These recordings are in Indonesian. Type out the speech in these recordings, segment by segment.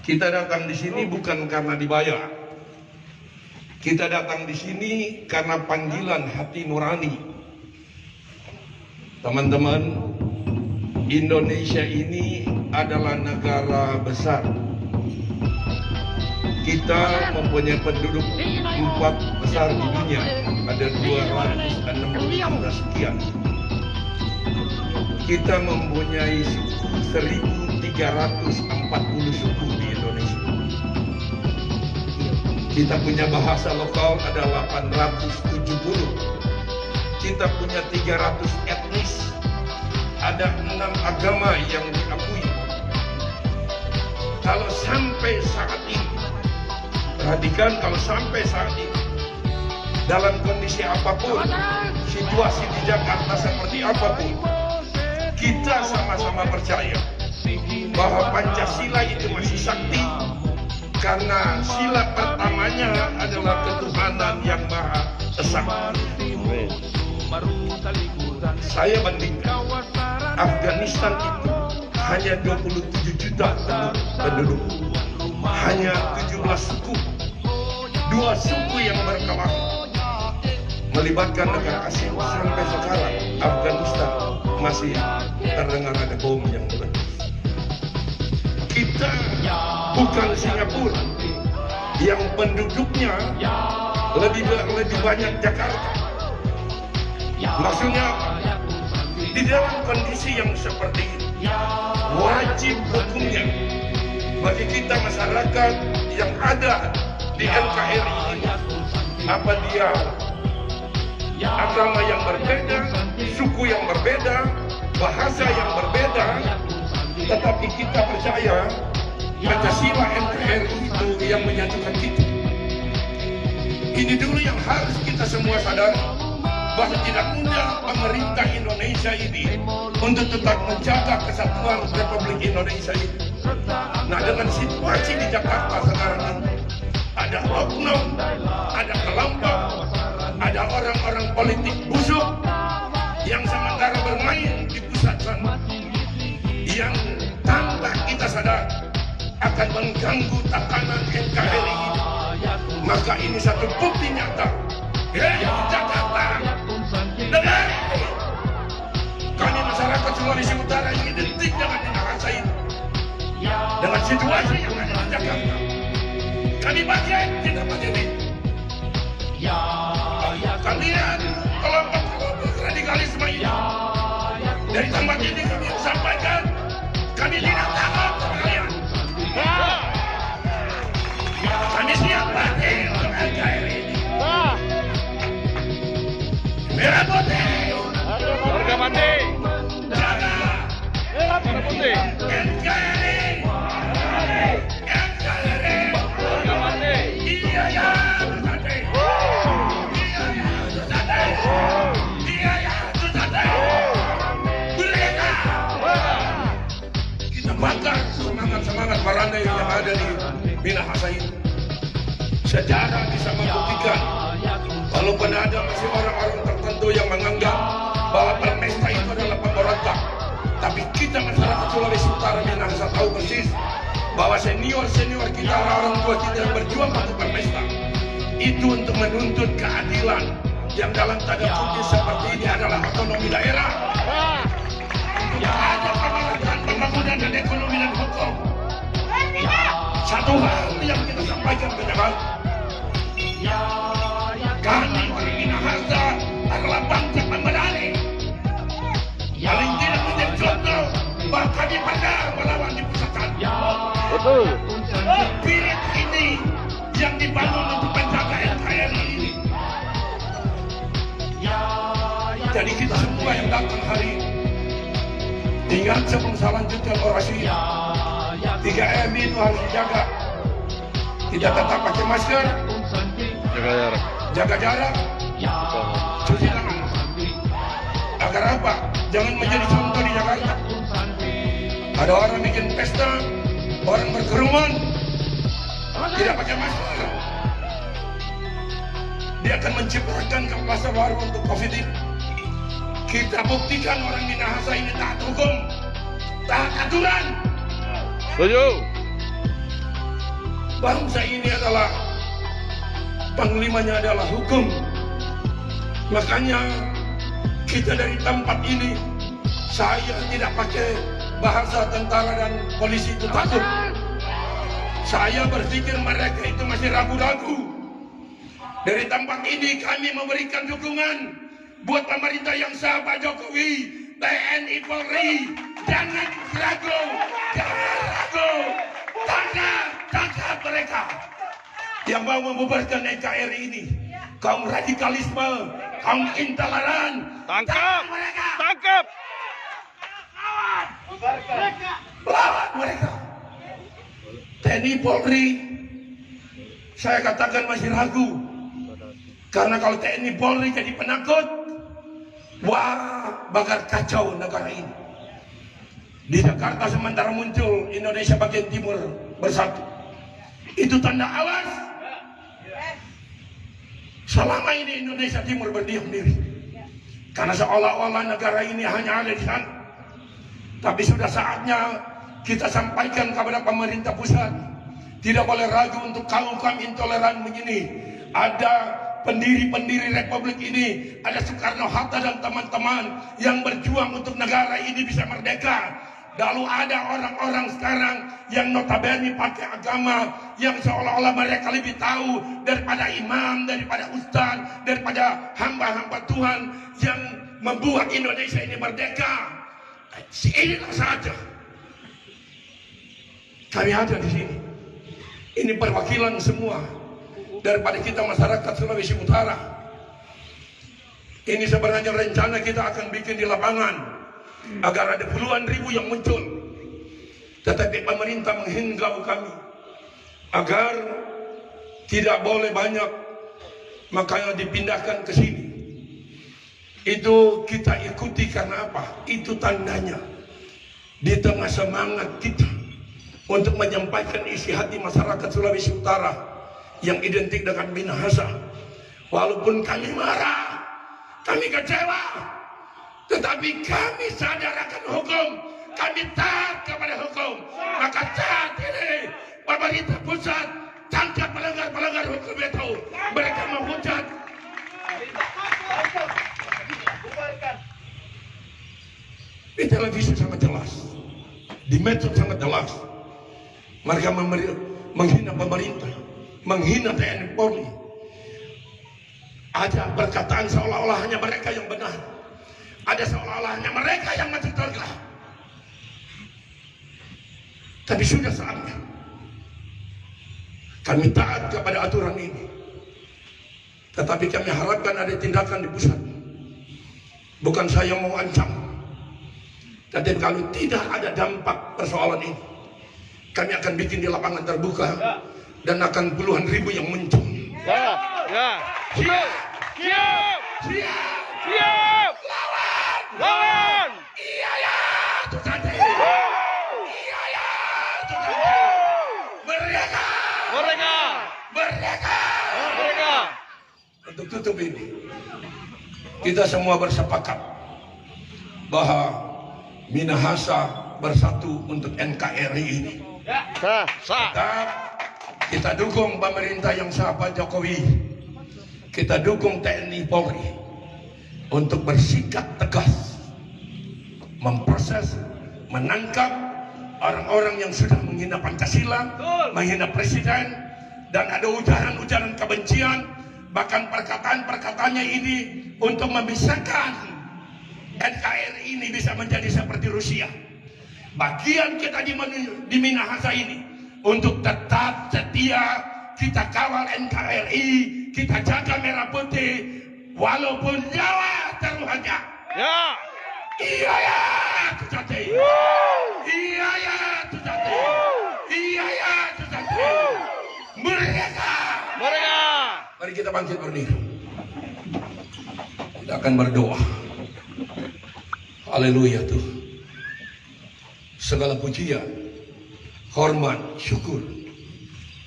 Kita datang di sini bukan karena dibayar. Kita datang di sini karena panggilan hati nurani. Teman-teman, Indonesia ini adalah negara besar. Kita mempunyai penduduk 4 besar di dunia. Ada 260 sekian. Kita mempunyai 1.340 suku di Indonesia. Kita punya bahasa lokal ada 870. Kita punya 300 etnis. Ada 6 agama yang diakui. Kalau sampai saat ini, perhatikan, kalau sampai saat ini, dalam kondisi apapun, situasi di Jakarta seperti apapun, kita sama-sama percaya bahwa Pancasila itu masih sakti, karena sila pertamanya adalah ketuhanan yang Maha Esa. Saya bandingkan, Afghanistan itu hanya 27 juta penduduk, hanya 17 suku, 2 suku yang berkelahi melibatkan negara asing. Sampai sekarang Afghanistan masih terdengar ada bom yang meletus. Kita bukan Singapura yang penduduknya lebih banyak Jakarta. Maksudnya di dalam kondisi yang seperti ini, wajib hukumnya bagi kita masyarakat yang ada di NKRI ini, apa dia agama yang berbeda, suku yang berbeda, bahasa yang berbeda, tetapi kita percaya Pancasila NKRI itu yang menyatukan kita. Ini dulu yang harus kita semua sadari, bahwa tidak mudah pemerintah Indonesia ini untuk tetap menjaga kesatuan Republik Indonesia ini. Nah, dengan situasi di Jakarta sekarang ini, ada oknum, ada kelompok, ada orang-orang politik busuk yang sementara bermain di pusat sana, yang tanpa kita sadar akan mengganggu tatanan NKRI ini. Maka ini satu bukti nyata. Jakarta, dengar, kami masyarakat Sulawesi Utara ini identik dengan Minahasa ini, dengan situasi yang ada di Jakarta. Kami bagian, kita bagian ini. Kalian kelompok-kelompok radikalisme ini, dari tempat ini kami sampaikan, kami tidak takut sama kalian. Kami siap mati untuk NKRI ini. Merah putih, harga mati, jaga merah putih, NKRI, harga mati, iya ya, Sate, iya ya, Sate, iya ya, Sate, mereka, kita bakar semangat barandai yang ada di Minahasa ini. Sejarah bisa membuktikan, walaupun ada masih orang-orang tertentu yang menganggap bahwa permesta itu adalah pemberontak, tapi kita masyarakat Sulawesi Utara Minahasa tahu persis bahwa senior-senior kita, orang tua kita yang berjuang untuk permesta itu untuk menuntut keadilan yang dalam tanda kutip seperti ini adalah otonomi daerah, untuk ada pemerataan pembangunan dan ekonomi dan hukum. Satu hal yang kita sampaikan ke Jakarta, kami orang Minahasa adalah bangsa pemberani, paling tidak menjadi contoh bahwa kami pernah melawan di pusatan. betul, Spirit ini yang dibangun untuk menjaga NKRI ini. Jadi kita semua yang datang hari ini, ingat sebelum saya lanjutkan orasi, 3M itu harus dijaga. Kita tetap pakai masker, jaga jarak, jaga jarak, cuci tangan. Agar apa? Jangan menjadi contoh di Jakarta. Ada orang bikin pesta, orang berkerumun, tidak pakai masker. Dia akan menciptakan kluster baru untuk COVID ini. Kita buktikan orang Minahasa ini taat hukum, taat aturan. setuju, bangsa ini adalah panglimanya adalah hukum. Makanya kita dari tempat ini, saya tidak pakai bahasa tentara dan polisi itu takut. Saya berpikir mereka itu masih ragu-ragu. Dari tempat ini kami memberikan dukungan buat pemerintah yang sah, Pak Jokowi, TNI Polri. Jangan ragu, jangan ragu. Tangkap mereka yang mau membubarkan NKRI ini. Kaum radikalisme, kaum intoleran. Tangkap mereka. Tangkap. Lawan mereka. TNI Polri, saya katakan masih ragu. Karena kalau TNI Polri jadi penakut, wah, bakal kacau negara ini. Di Jakarta sementara muncul Indonesia bagian timur bersatu. Itu tanda awas. Selama ini Indonesia Timur berdiam diri. Karena seolah-olah negara ini hanya ada di sana. Tapi sudah saatnya kita sampaikan kepada pemerintah pusat. Tidak boleh ragu untuk kaum intoleran begini. Ada pendiri-pendiri republik ini, ada Soekarno-Hatta dan teman-teman yang berjuang untuk negara ini bisa merdeka. Lalu ada orang-orang sekarang yang notabene pakai agama yang seolah-olah mereka lebih tahu daripada imam, daripada ustaz, daripada hamba-hamba Tuhan yang membuat Indonesia ini merdeka. Inilah saja kami ada di sini. Ini perwakilan semua daripada kita masyarakat Sulawesi Utara. Ini sebenarnya rencana kita akan bikin di lapangan agar ada puluhan ribu yang muncul. Tetapi pemerintah menghinggau kami agar tidak boleh banyak, makanya dipindahkan ke sini. Itu kita ikuti karena apa? Itu tandanya di tengah semangat kita untuk menyampaikan isi hati masyarakat Sulawesi Utara yang identik dengan Minahasa. Walaupun kami marah, kami kecewa, tetapi kami sadar akan hukum, kami taat kepada hukum. Maka saat ini pemerintah pusat tangkap pelanggar-pelanggar hukum itu. Mereka menghujat. Di televisi sangat jelas, di medsos sangat jelas. Mereka menghina pemerintah, menghina TNI Polri. Ada perkataan seolah-olah hanya mereka yang benar. Ada seolah-olah hanya mereka yang mati surga. Tapi sudah saatnya kami taat kepada aturan ini. Tetapi kami harapkan ada tindakan di pusat. Bukan saya mau ancam. Dan kalau tidak ada dampak persoalan ini, kami akan bikin di lapangan terbuka dan akan puluhan ribu yang muncul. Ya. Siap. Siap. Siap. Siap. Lawan. Iya ya, itu saja. Iya ya, itu saja. Merdeka. Merdeka. Merdeka. Merdeka. Untuk tutup ini, kita semua bersepakat bahwa Minahasa bersatu untuk NKRI ini. Sah. Kita dukung pemerintah yang sah, Pak Jokowi. Kita dukung TNI Polri untuk bersikap tegas, memproses, menangkap orang-orang yang sudah menghina Pancasila, menghina Presiden, dan ada ujaran-ujaran kebencian, bahkan perkataan-perkataannya ini untuk memisahkan NKRI ini bisa menjadi seperti Rusia. Bagian kita di Minahasa ini untuk tetap setia, kita kawal NKRI, kita jaga merah putih, walaupun nyawa taruhannya. Ya. Iya ya, itu saja. Iya ya, itu saja. Iya ya, itu saja. Merdeka. Merdeka. Mari kita bangkit berdiri. Kita akan berdoa. Haleluya Tuhan. Segala pujian, hormat, syukur,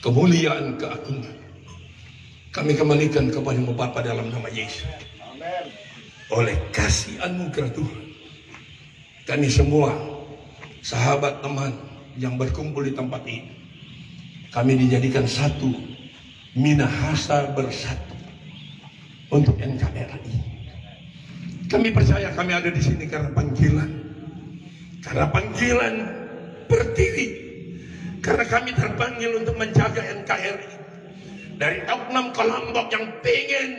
kemuliaan, keagungan kami kembalikan kepada-Mu Bapa dalam nama Yesus. Oleh kasih anugerah Tuhan, kami semua sahabat teman yang berkumpul di tempat ini Kami dijadikan satu, Minahasa bersatu untuk NKRI. Kami percaya kami ada di sini karena panggilan. Karena panggilan Pertiwi. Karena kami terpanggil untuk menjaga NKRI. Dari oknum kelompok yang pengen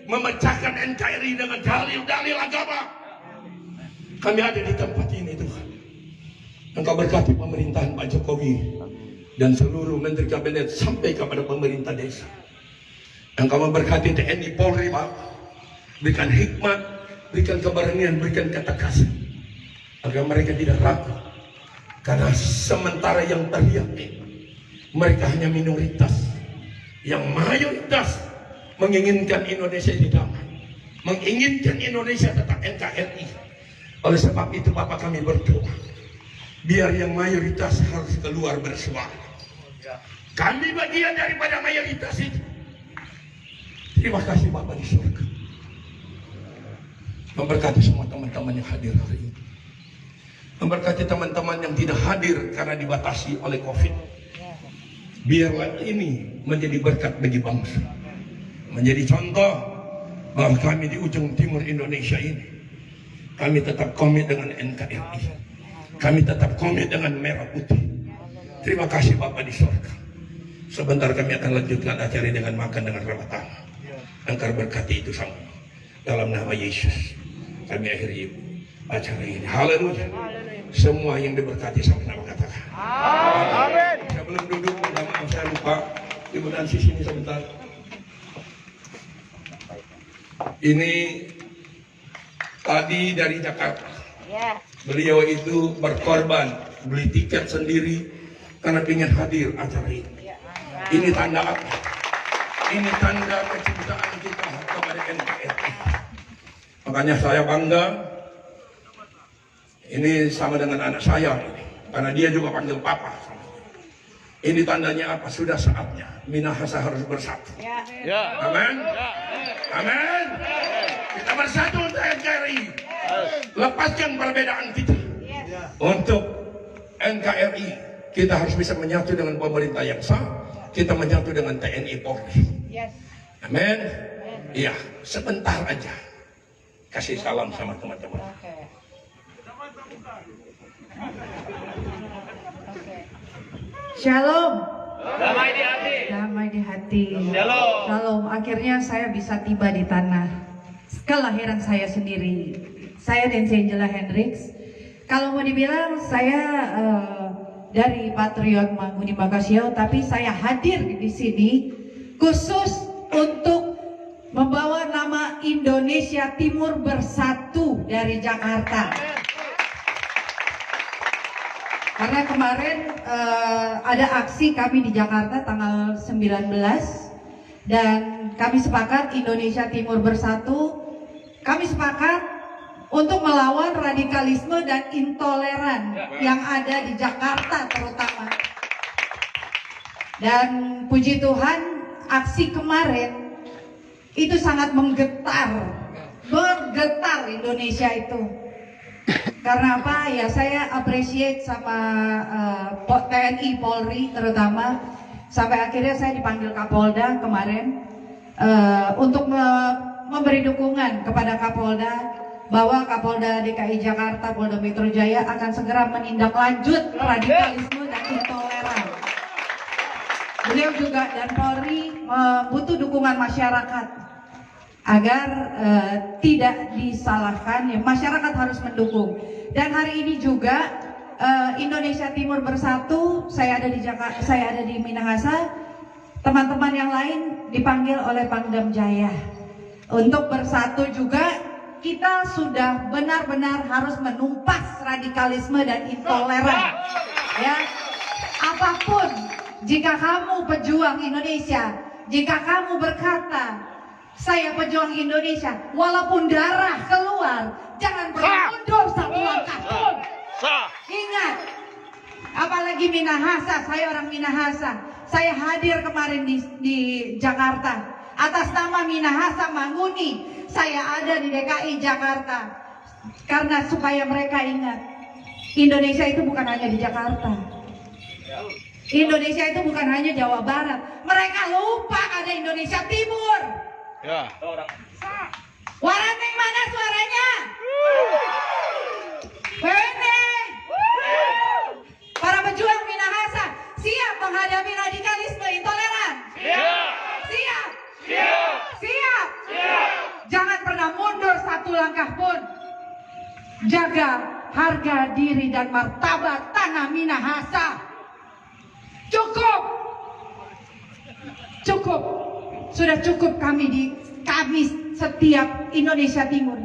memecahkan NKRI dengan dalil-dalil agama. Kami ada di tempat ini, Tuhan. Engkau berkati pemerintahan Pak Jokowi dan seluruh menteri kabinet sampai kepada pemerintah desa. Engkau memberkati TNI Polri, Pak. Berikan hikmat, berikan keberanian, berikan kata kasih agar mereka tidak ragu. Karena sementara yang teriak mereka hanya minoritas. Yang mayoritas menginginkan Indonesia damai, menginginkan Indonesia tetap NKRI. Oleh sebab itu Bapak kami berdoa, biar yang mayoritas harus keluar bersuara. Kami bagian daripada mayoritas itu. Terima kasih Bapak di surga. Memberkati semua teman-teman yang hadir hari ini. Memberkati teman-teman yang tidak hadir karena dibatasi oleh COVID. Biarlah ini menjadi berkat bagi bangsa. Menjadi contoh bahwa kami di ujung timur Indonesia ini, kami tetap komit dengan NKRI. Kami tetap komit dengan merah putih. Terima kasih Bapak di surga. Sebentar kami akan lanjutkan acara dengan makan dengan ramah tamah. Engkau berkati itu sama. Dalam nama Yesus kami akhiri acara ini. Haleluya. Semua yang diberkati sama nama katakan amin. Saya belum duduk, minta maaf saya lupa. Ibu Nancy sini sebentar. Ini tadi dari Jakarta. Beliau itu berkorban, beli tiket sendiri karena ingin hadir acara ini. Ini tanda apa? Ini tanda kecintaan kita kepada NKRI. Makanya saya bangga. Ini sama dengan anak saya ini, karena dia juga panggil papa. Ini tandanya apa? Sudah saatnya Minahasa harus bersatu. Amin. Amin. Kita bersatu untuk NKRI. Lepaskan perbedaan kita. Untuk NKRI kita harus bisa menyatu dengan pemerintah yang sah. Kita menyatu dengan TNI Polri. Amin. Iya, sebentar aja. Kasih salam sama teman-teman. Shalom. Damai di hati. Damai di hati. Shalom. Shalom. Akhirnya saya bisa tiba di tanah kelahiran saya sendiri. Saya Nancy Angela Hendricks. Kalau mau dibilang saya dari Patriot Mangguni Bakasio, tapi saya hadir di sini khusus untuk membawa nama Indonesia Timur Bersatu dari Jakarta. Karena kemarin ada aksi kami di Jakarta tanggal 19 dan kami sepakat Indonesia Timur Bersatu. Kami sepakat untuk melawan radikalisme dan intoleran yang ada di Jakarta terutama. Dan puji Tuhan, aksi kemarin itu sangat bergetar Indonesia itu. Karena apa? Ya saya appreciate sama TNI Polri terutama. Sampai akhirnya saya dipanggil Kapolda kemarin untuk memberi dukungan kepada Kapolda bahwa Kapolda DKI Jakarta, Polda Metro Jaya akan segera menindaklanjut radikalisme dan intoleran. Beliau juga dan Polri butuh dukungan masyarakat agar tidak disalahkan, ya masyarakat harus mendukung. Dan hari ini juga Indonesia Timur Bersatu, saya ada di Jakarta, saya ada di Minahasa, teman-teman yang lain dipanggil oleh Pangdam Jaya untuk bersatu juga. Kita sudah benar-benar harus menumpas radikalisme dan intoleran, ya. Apapun, jika kamu pejuang Indonesia, jika kamu berkata saya pejuang Indonesia, walaupun darah keluar, jangan pernah mundur satu langkah pun. Ingat, apalagi Minahasa, saya orang Minahasa. Saya hadir kemarin di Jakarta atas nama Minahasa Mangguni. Saya ada di DKI Jakarta karena supaya mereka ingat, Indonesia itu bukan hanya di Jakarta. Indonesia itu bukan hanya Jawa Barat. Mereka lupa ada Indonesia Timur. Ya. Waraneng mana suaranya? Wene. Para pejuang Minahasa siap menghadapi radikalisme intoleran. Siap. Siap. Jangan pernah mundur satu langkah pun. Jaga harga diri dan martabat tanah Minahasa. Cukup. Sudah cukup kami setiap Indonesia Timur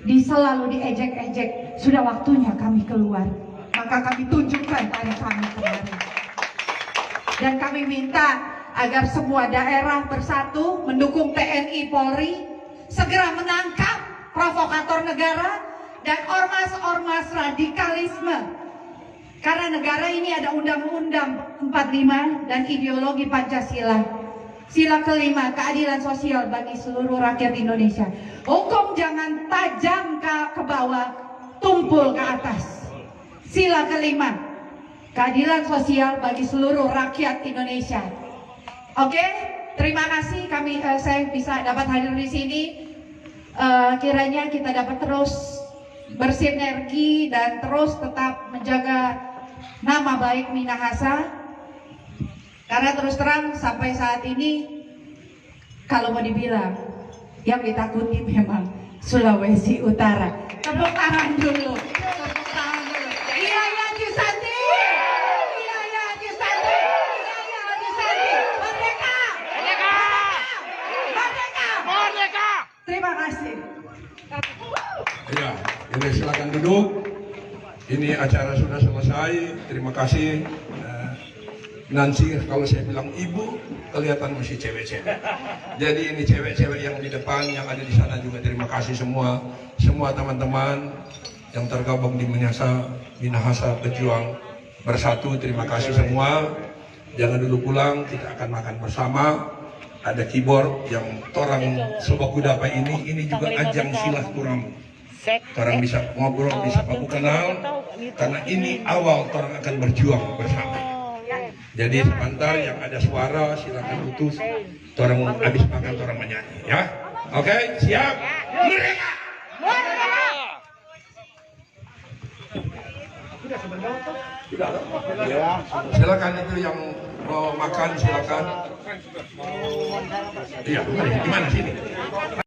selalu diejek-ejek. Sudah waktunya kami keluar. Maka kami tunjukkan tari kami kemarin. Dan kami minta agar semua daerah bersatu mendukung TNI Polri segera menangkap provokator negara dan ormas-ormas radikalisme. Karena negara ini ada Undang-Undang 45 dan ideologi Pancasila. Sila kelima, keadilan sosial bagi seluruh rakyat Indonesia. Hukum jangan tajam ke bawah, tumpul ke atas. Sila kelima, keadilan sosial bagi seluruh rakyat Indonesia. Oke, terima kasih saya bisa dapat hadir di sini. Kiranya kita dapat terus bersinergi dan terus tetap menjaga nama baik Minahasa. Karena terus terang sampai saat ini kalau mau dibilang yang ditakuti memang Sulawesi Utara. Tepuk tangan dulu. Iya ya Cisanti. Iya ya Cisanti. Iya ya Cisanti. Merdeka. Merdeka. Terima kasih. Ya, ini silakan duduk. Ini acara sudah selesai. Terima kasih. Nancy, kalau saya bilang ibu, kelihatan masih cewek-cewek. Jadi ini cewek-cewek yang di depan, yang ada di sana juga terima kasih semua. Semua teman-teman yang tergabung di Minahasa Pejuang Bersatu, terima kasih semua. Jangan dulu pulang, kita akan makan bersama. Ada keyboard yang orang Sobat Kudapa ini juga ajang silaturahmi. Orang bisa ngobrol, bisa baku kenal, karena ini awal orang akan berjuang bersama. Jadi sebentar yang ada suara silakan putus. Orang habis makan orang menyanyi, ya. Oke, siap. Merdeka. Silakan itu yang mau makan silakan. Iya, di mana sini?